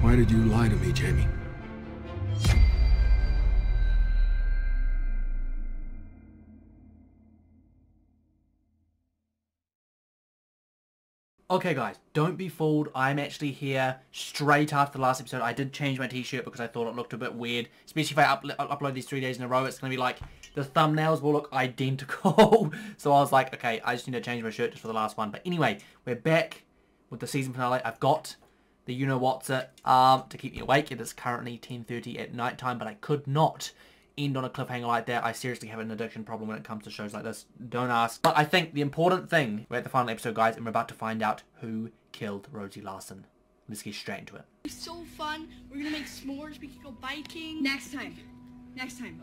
Why did you lie to me, Jamie? Okay guys, don't be fooled. I'm actually here straight after the last episode. I did change my t-shirt because I thought it looked a bit weird. Especially if I upload these 3 days in a row, it's going to be like, the thumbnails will look identical. So I was like, okay, I just need to change my shirt just for the last one. But anyway, we're back with the season finale. I've got the you-know-what's it to keep me awake. It is currently 10:30 at night time, but I could not end on a cliffhanger like that. I seriously have an addiction problem when it comes to shows like this. Don't ask. But I think the important thing, we're at the final episode, guys, and we're about to find out who killed Rosie Larson. Let's get straight into it. It's so fun. We're gonna make s'mores. We can go biking. Next time,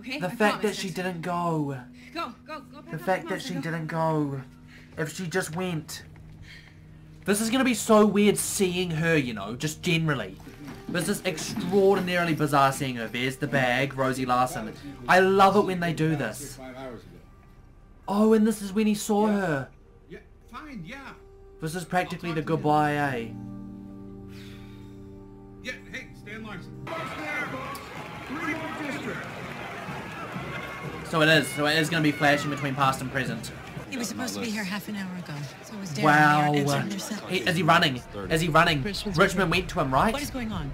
okay? The fact that she didn't go. Go. The fact that she didn't go. If she just went. This is gonna be so weird seeing her, you know, just generally. This is extraordinarily bizarre seeing her. There's the bag, Rosie Larson. I love it when they do this. Oh, and this is when he saw her. Yeah, fine, yeah. This is practically the goodbye, eh? Yeah, hey, stay in line. So it is going to be flashing between past and present. He was supposed to be here half an hour ago, so it was Darren Wow. here answering their cell. Is he running? Is he running? Richmond went to him, right? What is going on?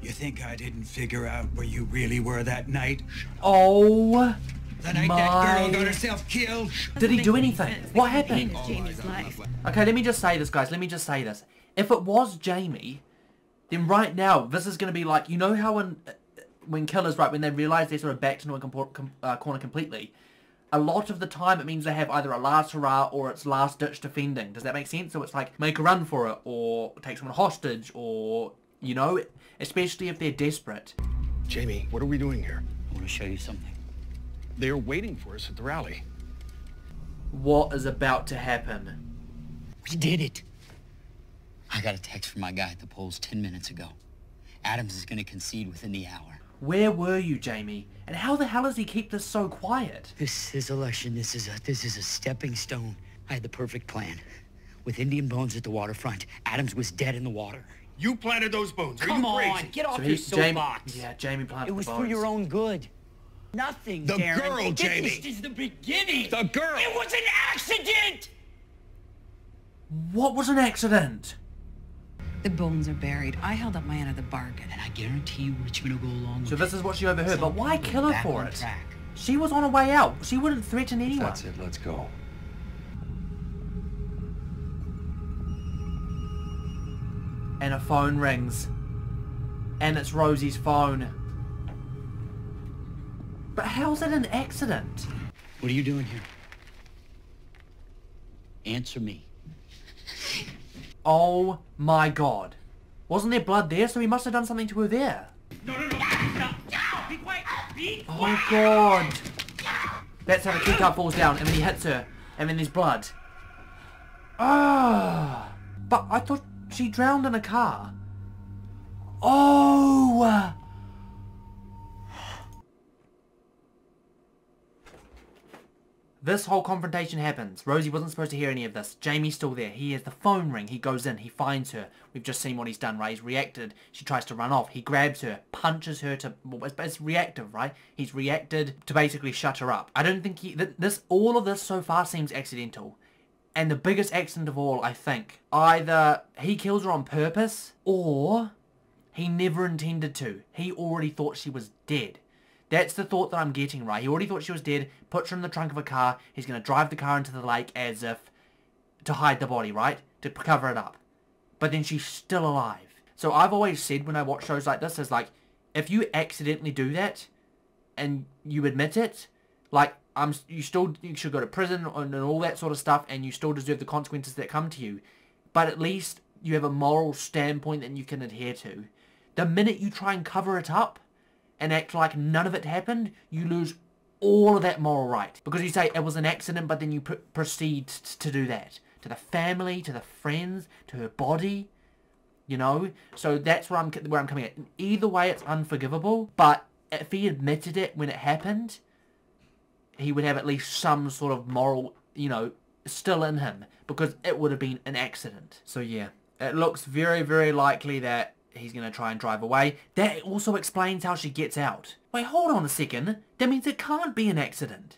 You think I didn't figure out where you really were that night? Oh The night my... that girl got herself killed? Did he do anything? What happened? Jamie's life. Okay, let me just say this, guys. Let me just say this. If it was Jamie, then right now, this is going to be like... You know how when killers, right, when they realise they're sort of backed into a corner completely, a lot of the time it means they have either a last hurrah or it's last ditch defending. Does that make sense? So it's like, make a run for it, or take someone hostage, or, you know, especially if they're desperate. Jamie, what are we doing here? I want to show you something. They're waiting for us at the rally. What is about to happen? We did it. I got a text from my guy at the polls 10 minutes ago. Adams is going to concede within the hour. Where were you, Jamie? And how the hell does he keep this so quiet? This election, this is a stepping stone. I had the perfect plan. With Indian bones at the waterfront, Adams was dead in the water. You planted those bones. Are Come you on, crazy? get off So your Jamie, soapbox. yeah, Jamie planted It was the for bones. your own good. Nothing, The Darren. girl, Jamie. This is the beginning. The girl. It was an accident. What was an accident? The bones are buried. I held up my end of the bargain. And I guarantee you Richmond will go along with So this is what she overheard, but why kill her Back for on it? track. She was on her way out. She wouldn't threaten anyone. That's it, let's go. And a phone rings. And it's Rosie's phone. But how's it an accident? What are you doing here? Answer me. Oh my god. Wasn't there blood there? So he must have done something to her there. No. Be quiet. Be Oh god. That's how the teacup falls down and then he hits her. And then there's blood. Ah. But I thought she drowned in a car. Oh. This whole confrontation happens. Rosie wasn't supposed to hear any of this. Jamie's still there. He hears the phone ring. He goes in. He finds her. We've just seen what he's done, right? He's reacted. She tries to run off. He grabs her, punches her to... Well, it's reactive, right? He's reacted to basically shut her up. I don't think he... All of this so far seems accidental. And the biggest accident of all, I think, either he kills her on purpose or he never intended to. He already thought she was dead. That's the thought that I'm getting, right? He already thought she was dead, puts her in the trunk of a car, he's going to drive the car into the lake as if to hide the body, right? To cover it up. But then she's still alive. So I've always said when I watch shows like this, is like, if you accidentally do that, and you admit it, like, you should go to prison and all that sort of stuff, and you still deserve the consequences that come to you. But at least you have a moral standpoint that you can adhere to. The minute you try and cover it up, and act like none of it happened, you lose all of that moral right. Because you say it was an accident, but then you proceed to do that. To the family, to the friends, to her body, you know? So that's where I'm coming at. Either way, it's unforgivable, but if he admitted it when it happened, he would have at least some sort of moral, you know, still in him. Because it would have been an accident. So yeah, it looks very, very likely that he's going to try and drive away. That also explains how she gets out. Wait, hold on a second. That means it can't be an accident.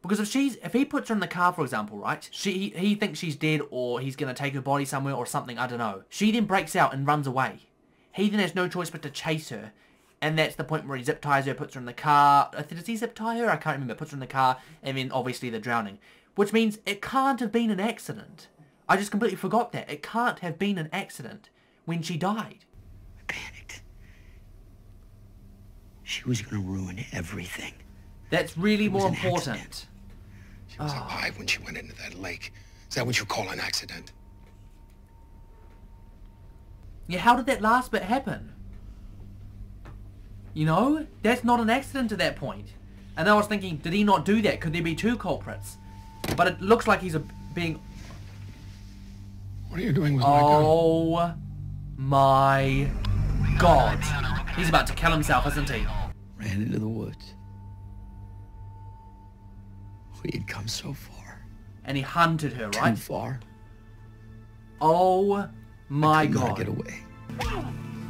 Because if he puts her in the car, for example, right? He thinks she's dead, or he's going to take her body somewhere or something, I don't know. She then breaks out and runs away. He then has no choice but to chase her. And that's the point where he zip ties her, puts her in the car. Does he zip tie her? I can't remember. Puts her in the car, and then obviously they're drowning. Which means it can't have been an accident. I just completely forgot that. It can't have been an accident when she died. I panicked. She was going to ruin everything. That's really more an important. accident. She was alive when she went into that lake. Is that what you call an accident? Yeah, how did that last bit happen? You know? That's not an accident at that point. And I was thinking, did he not do that? Could there be two culprits? But it looks like he's being... What are you doing with my gun? Oh my God. He's about to kill himself, isn't he? Ran into the woods. We had come so far. And he hunted her, Too right? far. Oh my I could not God. get away.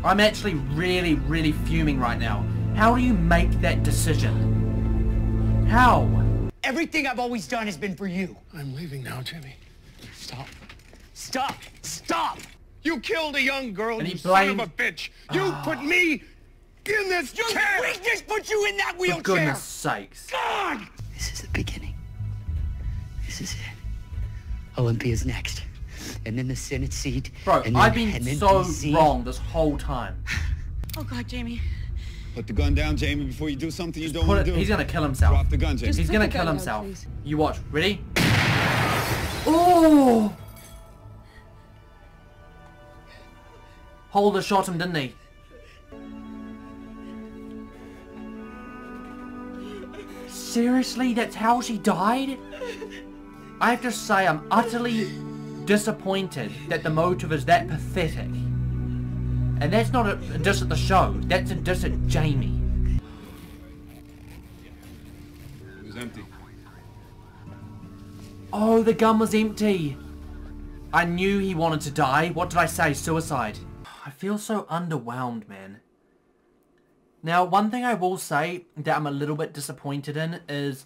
I'm actually really, really fuming right now. How do you make that decision? How? Everything I've always done has been for you. I'm leaving now, Jimmy. Stop. Stop. Stop. You killed a young girl, And you he son of blamed- a bitch. You put me in this chair. Weakness put you in that For wheelchair. goodness sakes. God! This is the beginning. This is it. Olympia's next. And then the Senate seat. Bro, and then, I've been and then so DC. wrong this whole time. Oh God, Jamie. Put the gun down, Jamie, before you do something you don't Put want it, to do. he's gonna kill himself. Drop the gun, Jamie. He's put gonna the kill gun down, himself. please. You watch. Ready? Oh! Holder shot him, didn't he? Seriously? That's how she died? I have to say, I'm utterly disappointed that the motive is that pathetic. And that's not a diss at the show. That's a diss at Jamie. It was empty. Oh, the gun was empty. I knew he wanted to die. What did I say? Suicide. I feel so underwhelmed, man. Now, one thing I will say that I'm a little bit disappointed in is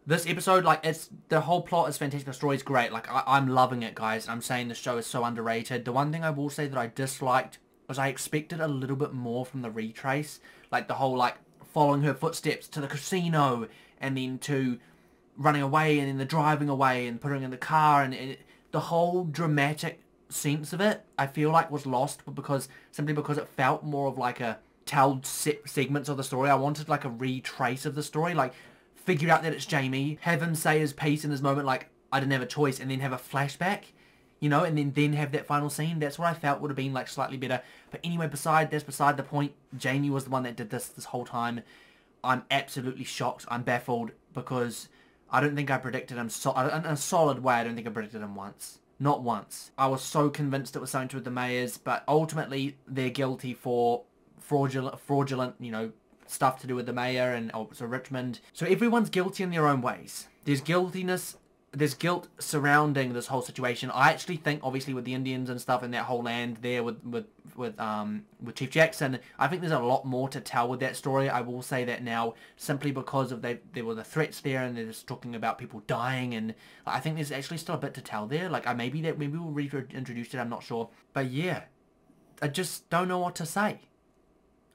this episode, like, the whole plot is fantastic. The story's great. Like, I'm loving it, guys. I'm saying the show is so underrated. The one thing I will say that I disliked was I expected a little bit more from the retrace. Like, the whole, like, following her footsteps to the casino and then to running away and then the driving away and putting in the car and the whole dramatic sense of it, I feel like was lost simply because it felt more of like a told segments of the story. I wanted like a retrace of the story, like figure out that it's Jamie, have him say his piece in his moment like I didn't have a choice, and then have a flashback, you know, and then have that final scene. That's what I felt would have been like slightly better. But anyway, that's beside the point. Jamie was the one that did this whole time. I'm absolutely shocked. I'm baffled because I don't think I predicted him in a solid way. I don't think I predicted him once. Not once. I was so convinced it was something to do with the mayors, but ultimately they're guilty for fraudulent, you know, stuff to do with the mayor and also Richmond. So everyone's guilty in their own ways. There's guilt surrounding this whole situation. I actually think, obviously, with the Indians and stuff in that whole land there with Chief Jackson, I think there's a lot more to tell with that story. I will say that now, simply because of there were the threats there, and they're just talking about people dying, and I think there's actually still a bit to tell there. Like, maybe we'll reintroduce it. I'm not sure, but yeah, I just don't know what to say.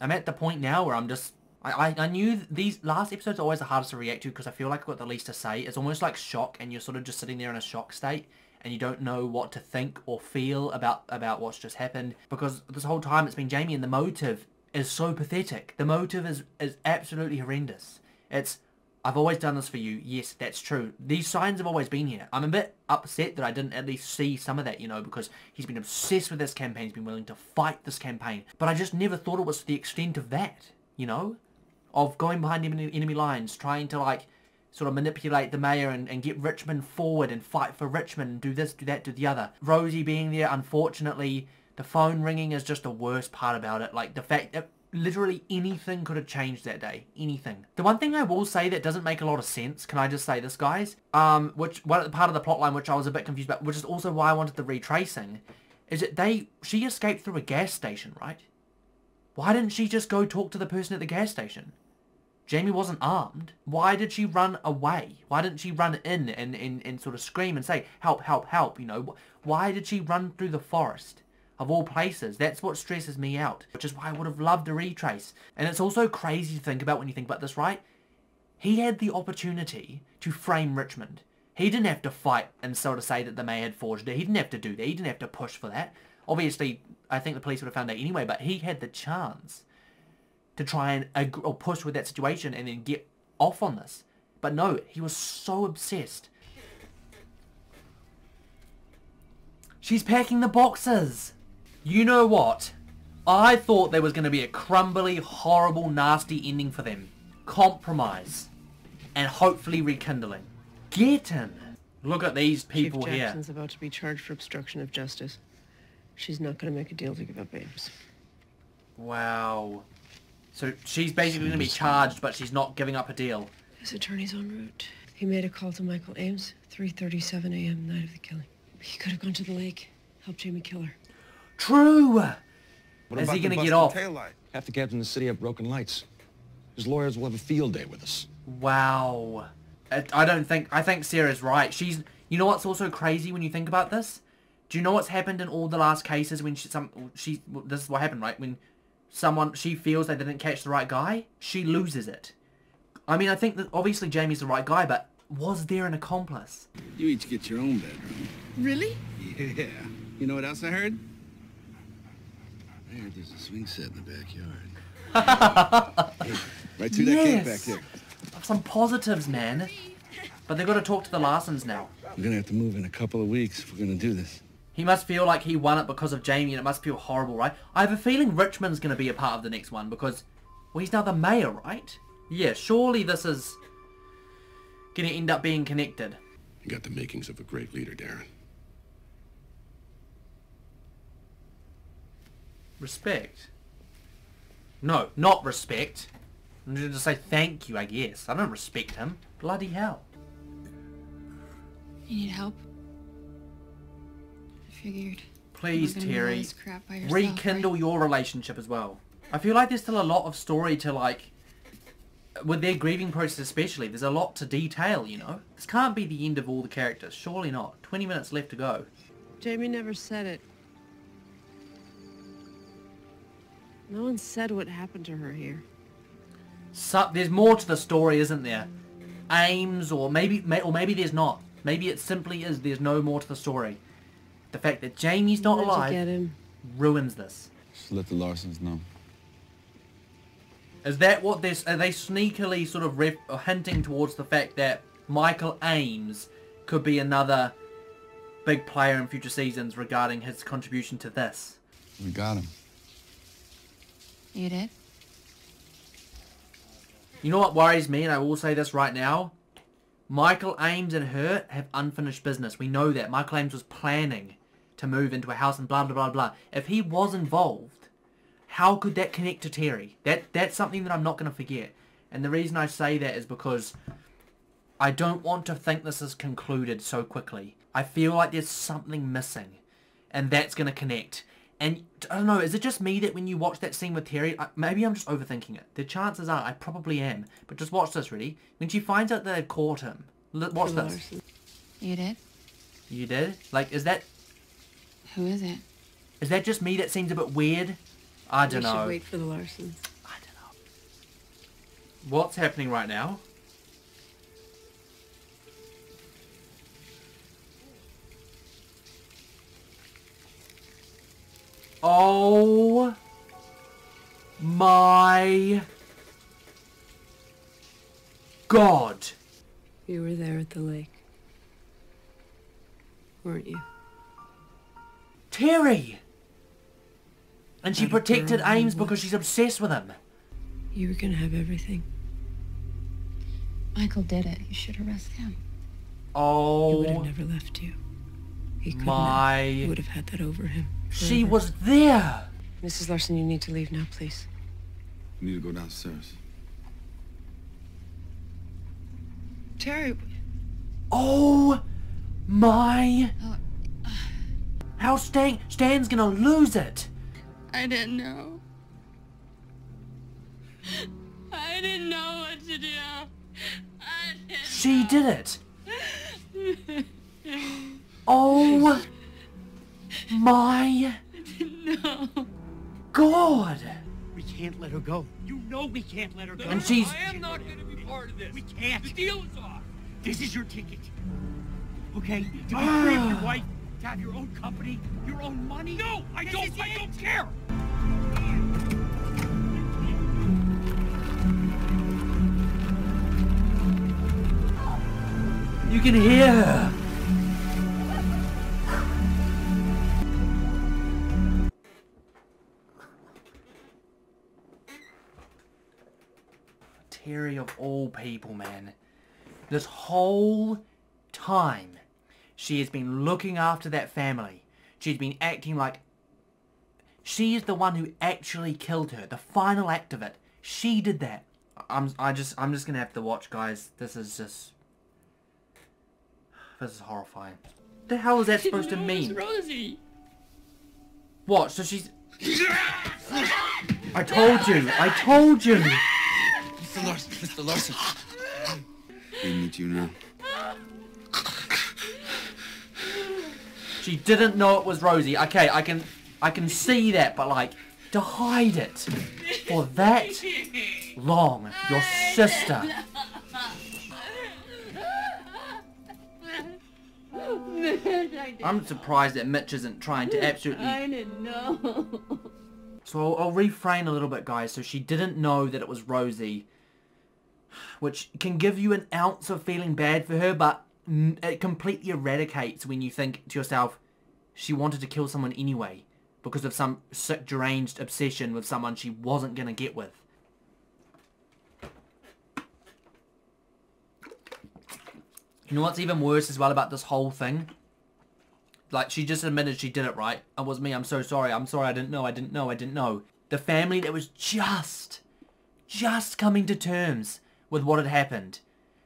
I'm at the point now where I'm just. I knew these last episodes are always the hardest to react to because I feel like I've got the least to say. It's almost like shock, and you're sort of just sitting there in a shock state, and you don't know what to think or feel about what's just happened, because this whole time it's been Jamie, and the motive is so pathetic. The motive is absolutely horrendous. It's, I've always done this for you. Yes, that's true. These signs have always been here. I'm a bit upset that I didn't at least see some of that, you know, because he's been obsessed with this campaign. He's been willing to fight this campaign. But I just never thought it was to the extent of that, you know? Of going behind enemy lines, trying to, like, sort of manipulate the mayor and get Richmond forward and fight for Richmond and do this, do that, do the other. Rosie being there, unfortunately, the phone ringing is just the worst part about it. Like, the fact that literally anything could have changed that day. Anything. The one thing I will say that doesn't make a lot of part I just say this, guys? Which part of the plotline which I was a bit confused about, which is also why I wanted the retracing, is that she escaped through a gas station, right? Why didn't she just go talk to the person at the gas station? Jamie wasn't armed. Why did she run away? Why didn't she run in and sort of scream and say, help, help, help, you know? Why did she run through the forest? Of all places. That's what stresses me out. Which is why I would have loved a retrace. And it's also crazy to think about when you think about this, right? He had the opportunity to frame Richmond. He didn't have to fight and sort of say that the mayor had forged it. He didn't have to do that. He didn't have to push for that. Obviously, I think the police would have found out anyway, but he had the chance to try and or push with that situation and then get off on this. But no, he was so obsessed. She's packing the boxes. You know what? I thought there was going to be a crumbly, horrible, nasty ending for them. Compromise. And hopefully rekindling. Get him. Look at these people Chief here. Jackson's about to be charged for obstruction of justice. She's not going to make a deal to give up Ames. Wow. So she's basically going to be charged, but she's not giving up a deal. His attorney's en route. He made a call to Michael Ames, 3:37 a.m. night of the killing. He could have gone to the lake, helped Jamie kill her. True! What Is about he the going to get busted off? taillight? Half the cabs in the city have broken lights. His lawyers will have a field day with us. Wow. I think Sarah's right. You know what's also crazy when you think about this? Do you know what's happened in all the last cases when this is what happened, right? When she feels they didn't catch the right guy, she loses it. I mean, I think that obviously Jamie's the right guy, but was there an accomplice? You each get your own bedroom. Really? Yeah. You know what else I heard? I heard there's a swing set in the backyard. Right through that gate back there. Some positives, man. But they've got to talk to the Larsons now. We're gonna have to move in a couple of weeks if we're gonna do this. He must feel like he won it because of Jamie, and it must feel horrible, right? I have a feeling Richmond's going to be a part of the next one because, well, he's now the mayor, right? Yeah, surely this is going to end up being connected. You got the makings of a great leader, Darren. Respect. No, not respect. I'm going to say thank you, I guess. I don't respect him. Bloody hell. You need help? I figured. Please, You're gonna do all Terry, this crap by yourself, rekindle right? your relationship as well. I feel like there's still a lot of story to, like, with their grieving process especially, there's a lot to detail, you know? This can't be the end of all the characters. Surely not. 20 minutes left to go. Jamie never said it. No one said what happened to her here. There's more to the story, isn't there? Ames, or maybe there's not. Maybe it simply is there's no more to the story. The fact that Jamie's not Where'd you alive get him? ruins this. Just let the Larsons know. Is that what are they sneakily sort of hinting towards the fact that Michael Ames could be another big player in future seasons regarding his contribution to this? We got him. You did? You know what worries me, and I will say this right now? Michael Ames and her have unfinished business. We know that. Michael Ames was planning to move into a house and blah, blah, blah, blah. If he was involved, how could that connect to Terry? That's something that I'm not going to forget. And the reason I say that is because I don't want to think this is concluded so quickly. I feel like there's something missing. And that's going to connect. And I don't know, is it just me that when you watch that scene with Terry, maybe I'm just overthinking it. The chances are I probably am. But just watch this, ready? When she finds out that they've caught him, watch this. You did? You did? Like, is that... Who is it? Is that just me that seems a bit weird? I don't We should know. wait for the Larsons. I don't know. What's happening right now? Oh my God. You were there at the lake, weren't you? Terry! And she That a protected girl who Ames was- because she's obsessed with him. You were gonna have everything. Michael did it. You should arrest him. He would have Oh, never left you. He couldn't my... have. You would have had that over him. She forever. was there! Mrs. Larson, you need to leave now, please. You need to go downstairs. Terry, Oh my! How Stan's gonna lose it? I didn't know. I didn't know what to do. She did it. Oh my God! We can't let her go. You know we can't let her go. And she's... I am not going to be part of this. We can't. The deal is off. This is your ticket. Okay? To be free of your wife, to have your own company, your own money. No, I don't care. You can hear her. Terry of all people, man. This whole time, she has been looking after that family. She's been acting like... She is the one who actually killed her. The final act of it. She did that. I'm just gonna have to watch, guys. This is horrifying. What the hell is that supposed to mean? It was Rosie. What? So she's... I told you. I told you. Mr. Larson, Mr. Larson. We need you now. She didn't know it was Rosie. Okay, I can see that, but like, to hide it for that long, your sister. I'm surprised that Mitch isn't trying to absolutely... I didn't know. So I'll refrain a little bit, guys. So she didn't know that it was Rosie, which can give you an ounce of feeling bad for her, but it completely eradicates when you think to yourself, she wanted to kill someone anyway because of some sick, deranged obsession with someone she wasn't going to get with. You know what's even worse as well about this whole thing? Like, she just admitted she did it, right? It was me, I'm so sorry, I didn't know. The family that was just coming to terms with what had happened.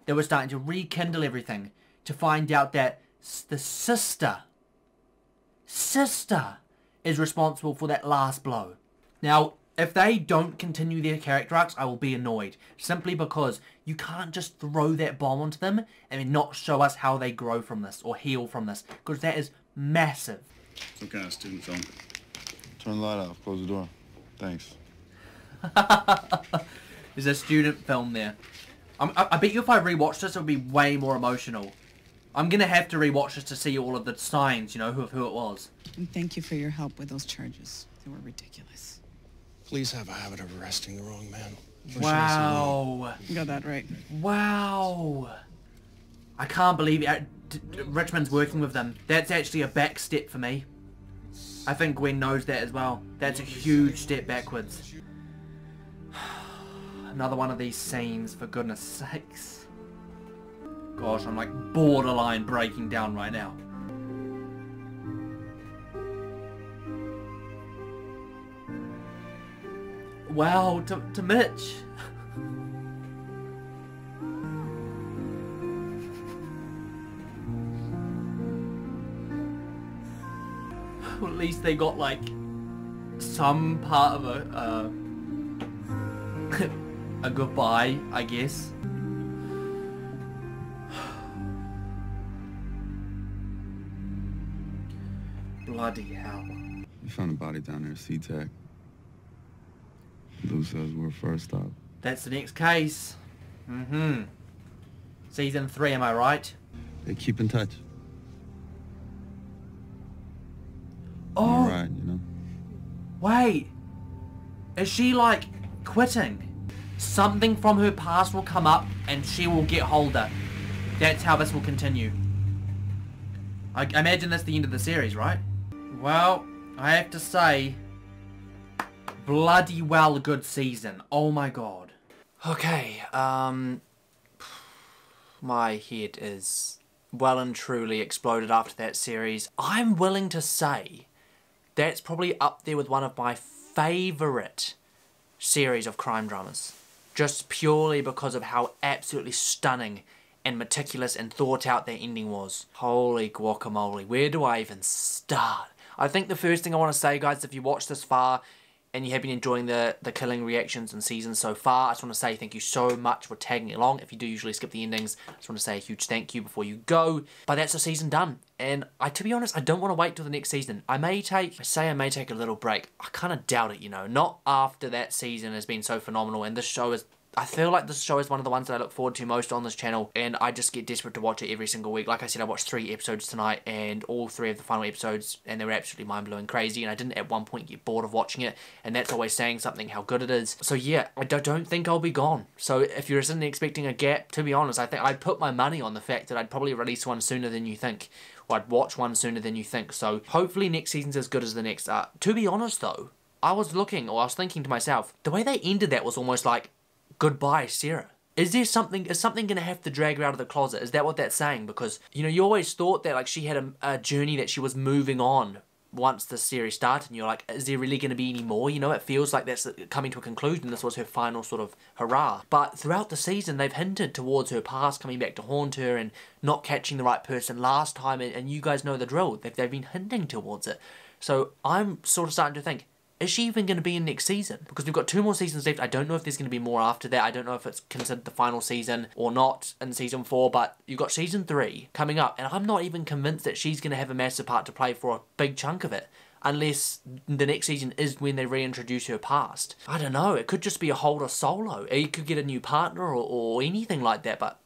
They were starting to rekindle everything to find out that the sister is responsible for that last blow. Now, if they don't continue their character arcs, I will be annoyed. Simply because you can't just throw that bomb onto them and then not show us how they grow from this or heal from this. Because that is massive. Some kind of student film. Turn the light off. Close the door. Thanks. There's a student film there. I bet you if I rewatch this, it would be way more emotional. I'm going to have to rewatch this to see all of the signs, you know, of who it was. And thank you for your help with those charges. They were ridiculous. Police have a habit of arresting the wrong man. Wow. You got that right. Wow. I can't believe it. Richmond's working with them. That's actually a back step for me. I think Gwen knows that as well. That's a huge step backwards. Another one of these scenes, for goodness sakes. Gosh, I'm like borderline breaking down right now. Wow, to Mitch. Well, at least they got like some part of a a goodbye, I guess. Bloody hell. We found a body down there at SeaTac. Lou says we're first stop. That's the next case. Season 3, am I right? Hey, keep in touch. Oh. All right, you know. Wait. Is she like quitting? Something from her past will come up and she will get Holder. That's how this will continue. I imagine that's the end of the series, right? Well, I have to say, bloody well good season. Oh my god. Okay, my head is well and truly exploded after that series. I'm willing to say that's probably up there with one of my favourite series of crime dramas. Just purely because of how absolutely stunning and meticulous and thought out their ending was. Holy guacamole, where do I even start? I think the first thing I want to say, guys, if you watched this far and you have been enjoying the Killing reactions and seasons so far, I just want to say thank you so much for tagging along. If you do usually skip the endings, I just want to say a huge thank you before you go. But that's the season done. And to be honest, I don't want to wait till the next season. I may take a little break. I kind of doubt it, you know. Not after that season has been so phenomenal and this show is... I feel like this show is one of the ones that I look forward to most on this channel, and I just get desperate to watch it every single week. Like I said, I watched 3 episodes tonight, and all 3 of the final episodes, and they were absolutely mind-blowing crazy, and I didn't at one point get bored of watching it, and that's always saying something, how good it is. So yeah, I don't think I'll be gone. So if you're sitting expecting a gap, to be honest, I think I'd put my money on the fact that I'd probably release one sooner than you think, or I'd watch one sooner than you think. So hopefully next season's as good as the next. To be honest though, I was thinking to myself, the way they ended that was almost like, goodbye, Sarah. Is something going to have to drag her out of the closet? Is that what that's saying? Because, you know, you always thought that, like, she had a journey that she was moving on once the series started, and you're like, is there really going to be any more? You know, it feels like that's coming to a conclusion. This was her final sort of hurrah. But throughout the season, they've hinted towards her past coming back to haunt her and not catching the right person last time, and you guys know the drill. They've been hinting towards it. So I'm sort of starting to think, is she even going to be in next season? Because we've got 2 more seasons left. I don't know if there's going to be more after that. I don't know if it's considered the final season or not in season 4. But you've got season 3 coming up. And I'm not even convinced that she's going to have a massive part to play for a big chunk of it. Unless the next season is when they reintroduce her past. I don't know. It could just be a Holder solo. You could get a new partner or anything like that. But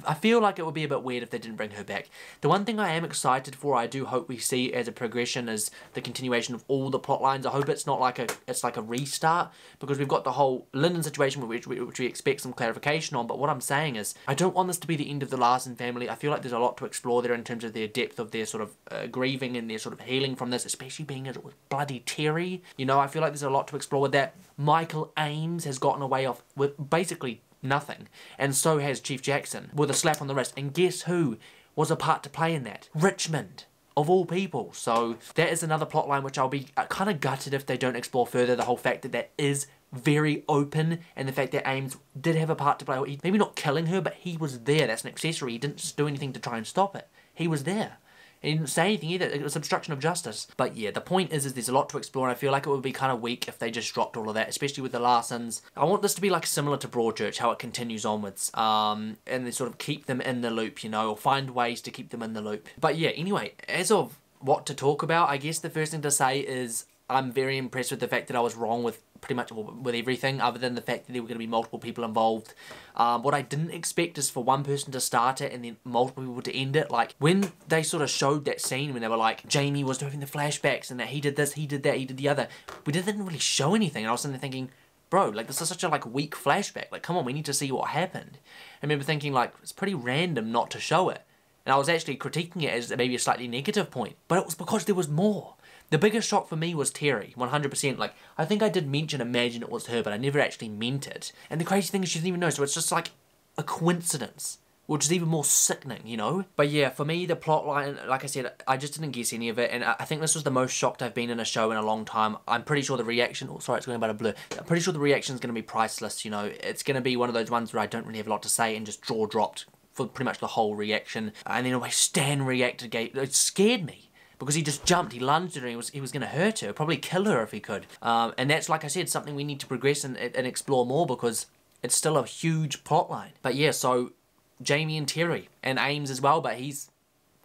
I feel like it would be a bit weird if they didn't bring her back. The one thing I am excited for, I do hope we see as a progression, is the continuation of all the plot lines. I hope it's not like a restart, because we've got the whole Lyndon situation which we expect some clarification on. But what I'm saying is, I don't want this to be the end of the Larson family. I feel like there's a lot to explore there in terms of their depth of their sort of grieving and their sort of healing from this, especially being as it was bloody Terry. You know, I feel like there's a lot to explore with that. Michael Ames has gotten away with basically nothing, and so has Chief Jackson, with a slap on the wrist. And guess who was a part to play in that? Richmond, of all people. So that is another plotline which I'll be kind of gutted if they don't explore further. The whole fact that is very open, and the fact that Ames did have a part to play. Maybe not killing her, but he was there. That's an accessory. He didn't do anything to try and stop it. He was there. He didn't say anything either. It was obstruction of justice. But yeah, the point is there's a lot to explore, and I feel like it would be kind of weak if they just dropped all of that, especially with the Larsons. I want this to be like similar to Broadchurch, how it continues onwards, and they sort of keep them in the loop, you know, or find ways to keep them in the loop. But yeah, anyway, as of what to talk about, I guess the first thing to say is I'm very impressed with the fact that I was wrong with pretty much with everything, other than the fact that there were going to be multiple people involved. What I didn't expect is for one person to start it and then multiple people to end it. Like, when they sort of showed that scene when they were like, Jamie was doing the flashbacks and that he did this, he did that, he did the other, we didn't really show anything. And I was sitting there thinking, bro, like, this is such a, like, weak flashback. Like, come on, we need to see what happened. I remember thinking, like, it's pretty random not to show it. And I was actually critiquing it as maybe a slightly negative point. But it was because there was more. The biggest shock for me was Terry, 100%. Like, I think I did imagine it was her, but I never actually meant it. And the crazy thing is she didn't even know, so it's just like a coincidence, which is even more sickening, you know? But yeah, for me, the plotline, like I said, I just didn't guess any of it, and I think this was the most shocked I've been in a show in a long time. I'm pretty sure the reaction, oh sorry, it's going about a blur. I'm pretty sure the reaction is going to be priceless, you know? It's going to be one of those ones where I don't really have a lot to say and just jaw dropped for pretty much the whole reaction. And then the way Stan reacted, it scared me. Because he just jumped, he lunged at her, and he was going to hurt her, probably kill her if he could. And that's, like I said, something we need to progress and explore more, because it's still a huge plotline. But yeah, so Jamie and Terry, and Ames as well, but he's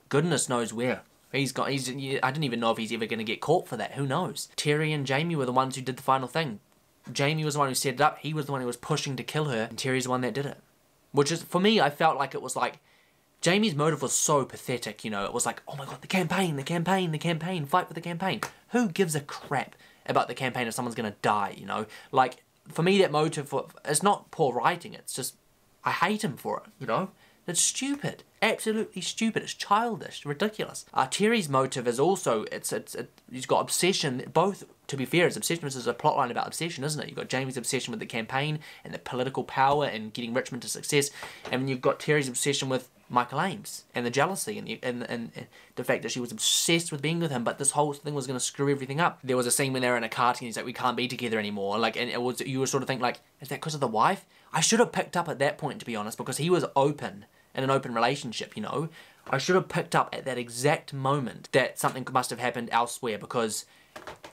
goodness knows where. I didn't even know if he's ever going to get caught for that, who knows. Terry and Jamie were the ones who did the final thing. Jamie was the one who set it up, he was the one who was pushing to kill her, and Terry's the one that did it. Which is, for me, I felt like it was like, Jamie's motive was so pathetic, you know, it was like, oh my god, the campaign, fight for the campaign. Who gives a crap about the campaign if someone's gonna die, you know? Like, for me, that motive, it's not poor writing, it's just, I hate him for it, you know? It's stupid. Absolutely stupid. It's childish. Ridiculous. Terry's motive is also, he's got obsession, both, to be fair, his obsession is a plotline about obsession, isn't it? You've got Jamie's obsession with the campaign and the political power and getting Richmond to success, and then you've got Terry's obsession with Michael Ames and the jealousy and the fact that she was obsessed with being with him, but this whole thing was going to screw everything up. There was a scene when they were in a karting and he's like, we can't be together anymore. Like, and it was, you were sort of think like, is that because of the wife? I should have picked up at that point, to be honest, because he was open in an open relationship, you know. I should have picked up at that exact moment that something must have happened elsewhere, because,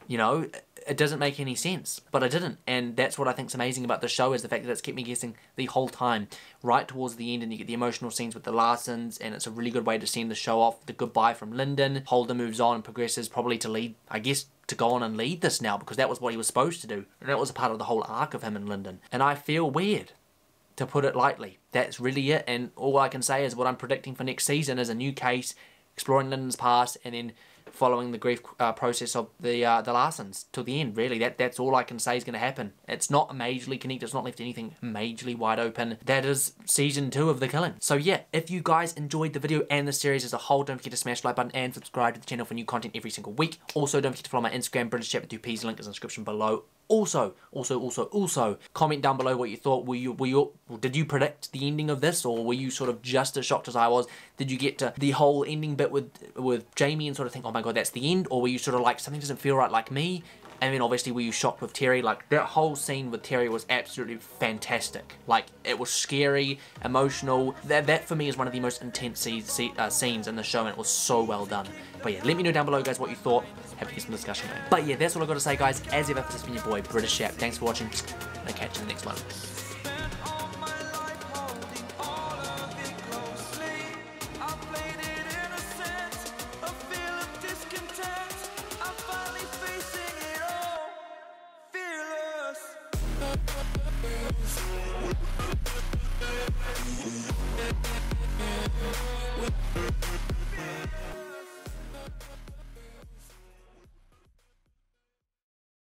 you know, it doesn't make any sense, but I didn't. And that's what I think's amazing about the show, is the fact that it's kept me guessing the whole time, right towards the end, and you get the emotional scenes with the Larsons, and it's a really good way to send the show off. The goodbye from Lyndon. Holden moves on and progresses probably to lead, I guess, to go on and lead this now, because that was what he was supposed to do, and that was a part of the whole arc of him and Lyndon. And I feel weird, to put it lightly. That's really it, and all I can say is what I'm predicting for next season is a new case, exploring Lyndon's past, and then following the grief process of the Larsons till the end, really. That's all I can say is going to happen. It's not majorly connected, it's not left anything majorly wide open. That is season 2 of The Killing. So yeah, if you guys enjoyed the video and the series as a whole, don't forget to smash the like button and subscribe to the channel for new content every single week. Also, don't forget to follow my Instagram, British Chat with 2 P's, link is in the description below. Also, comment down below what you thought. Did you predict the ending of this, or were you sort of just as shocked as I was? Did you get to the whole ending bit with Jamie and sort of think, oh my god, that's the end? Or were you sort of like, something doesn't feel right, like me? And then obviously, were you shocked with Terry? Like, that whole scene with Terry was absolutely fantastic. Like, it was scary, emotional. That for me is one of the most intense scenes in the show, and it was so well done. But yeah, let me know down below, guys, what you thought. Happy to get some discussion going. But yeah, that's all I got to say, guys. As ever, this has been your boy, British Chap. Thanks for watching, and I'll catch you in the next one. Fearless.